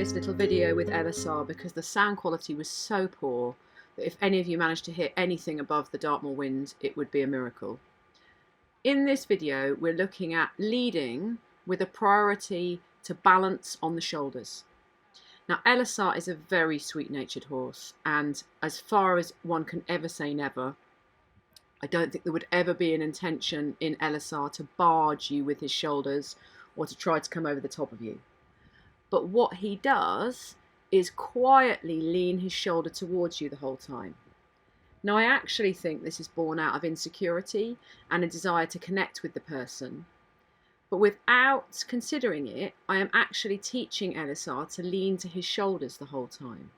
this little video with Ellsar because the sound quality was so poor that if any of you managed to hear anything above the Dartmoor wind, it would be a miracle. In this video, we're looking at leading with a priority to balance on the shoulders. Now, Ellsar is a very sweet-natured horse, and as far as one can ever say never, I don't think there would ever be an intention in Ellsar to barge you with his shoulders or to try to come over the top of you. But what he does is quietly lean his shoulder towards you the whole time. Now, I actually think this is born out of insecurity and a desire to connect with the person. But without considering it, I am actually teaching Ellsar to lean to his shoulders the whole time.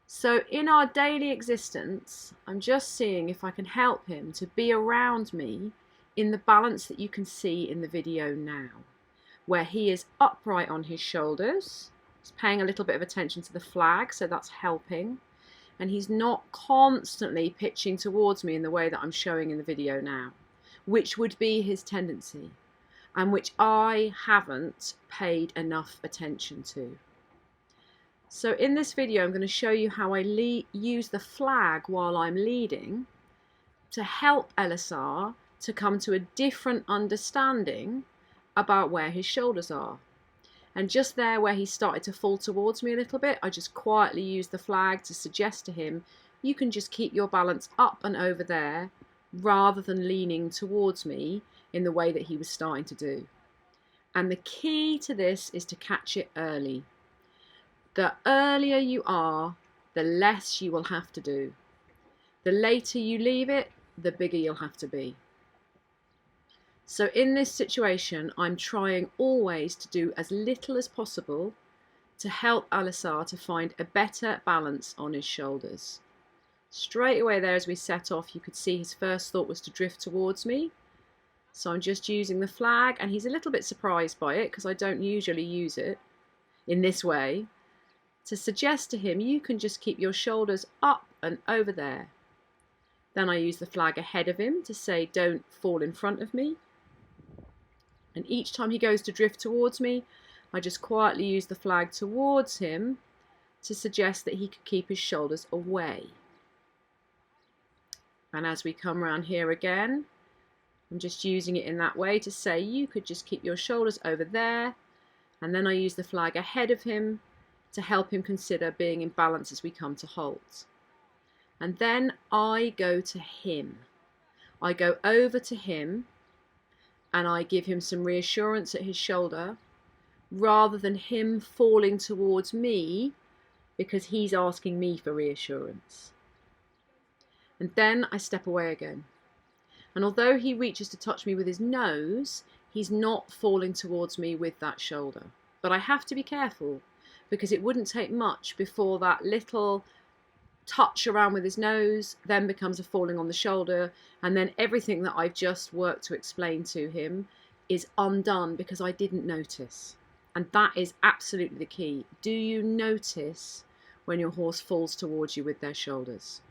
So in our daily existence, I'm just seeing if I can help him to be around me in the balance that you can see in the video now, where he is upright on his shoulders. He's paying a little bit of attention to the flag, so that's helping. And he's not constantly pitching towards me in the way that I'm showing in the video now, which would be his tendency, and which I haven't paid enough attention to. So in this video, I'm going to show you how I use the flag while I'm leading to help Ellsar to come to a different understanding about where his shoulders are. And just there where he started to fall towards me a little bit, I just quietly used the flag to suggest to him, you can just keep your balance up and over there rather than leaning towards me in the way that he was starting to do. And the key to this is to catch it early. The earlier you are, the less you will have to do. The later you leave it, the bigger you'll have to be. So in this situation, I'm trying always to do as little as possible to help Ellsar to find a better balance on his shoulders. Straight away there as we set off, you could see his first thought was to drift towards me. So I'm just using the flag, and he's a little bit surprised by it because I don't usually use it in this way, to suggest to him you can just keep your shoulders up and over there. Then I use the flag ahead of him to say don't fall in front of me. And each time he goes to drift towards me, I just quietly use the flag towards him to suggest that he could keep his shoulders away. And as we come around here again, I'm just using it in that way to say you could just keep your shoulders over there. And then I use the flag ahead of him to help him consider being in balance as we come to halt. And then I go to him. I go over to him and I give him some reassurance at his shoulder rather than him falling towards me because he's asking me for reassurance. And then I step away again. And although he reaches to touch me with his nose, he's not falling towards me with that shoulder. But I have to be careful because it wouldn't take much before that little touch around with his nose then becomes a falling on the shoulder, and then everything that I've just worked to explain to him is undone because I didn't notice. And that is absolutely the key. Do you notice when your horse falls towards you with their shoulders?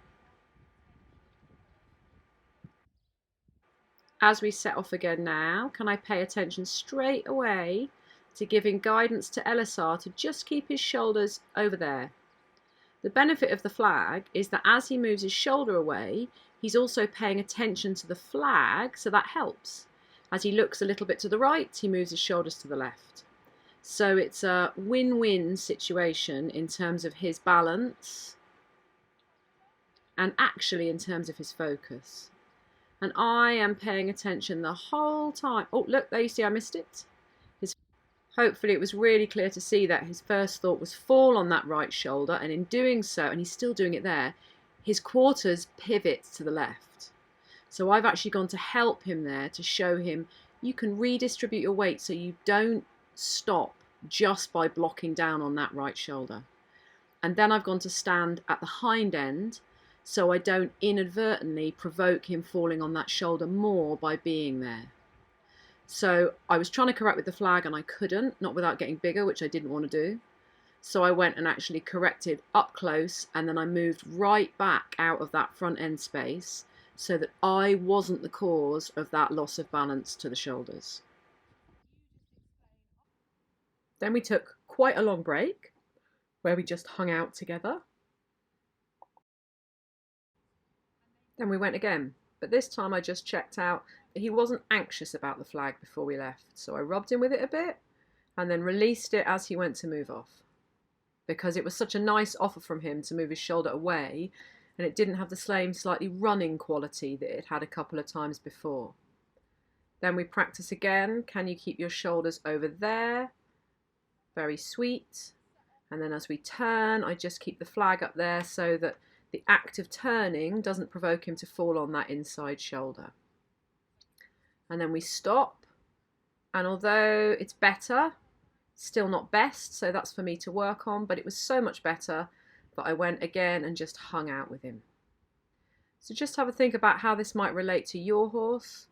As we set off again now, can I pay attention straight away to giving guidance to Ellsar to just keep his shoulders over there? The benefit of the flag is that as he moves his shoulder away, he's also paying attention to the flag, so that helps. As he looks a little bit to the right, he moves his shoulders to the left. So it's a win-win situation in terms of his balance and actually in terms of his focus. And I am paying attention the whole time. Oh, look, there you see I missed it. Hopefully it was really clear to see that his first thought was fall on that right shoulder, and in doing so, and he's still doing it there, his quarters pivot to the left. So I've actually gone to help him there to show him you can redistribute your weight so you don't stop just by blocking down on that right shoulder. And then I've gone to stand at the hind end so I don't inadvertently provoke him falling on that shoulder more by being there. So I was trying to correct with the flag and I couldn't, not without getting bigger, which I didn't want to do. So I went and actually corrected up close, and then I moved right back out of that front end space so that I wasn't the cause of that loss of balance to the shoulders. Then we took quite a long break where we just hung out together. Then we went again, but this time I just checked out that he wasn't anxious about the flag before we left. So I rubbed him with it a bit and then released it as he went to move off, because it was such a nice offer from him to move his shoulder away, and it didn't have the same slightly running quality that it had a couple of times before. Then we practice again. Can you keep your shoulders over there? Very sweet. And then as we turn, I just keep the flag up there so that the act of turning doesn't provoke him to fall on that inside shoulder. And then we stop. And although it's better, still not best, so that's for me to work on, but it was so much better that I went again and just hung out with him. So just have a think about how this might relate to your horse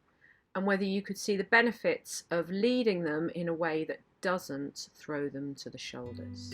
and whether you could see the benefits of leading them in a way that doesn't throw them to the shoulders.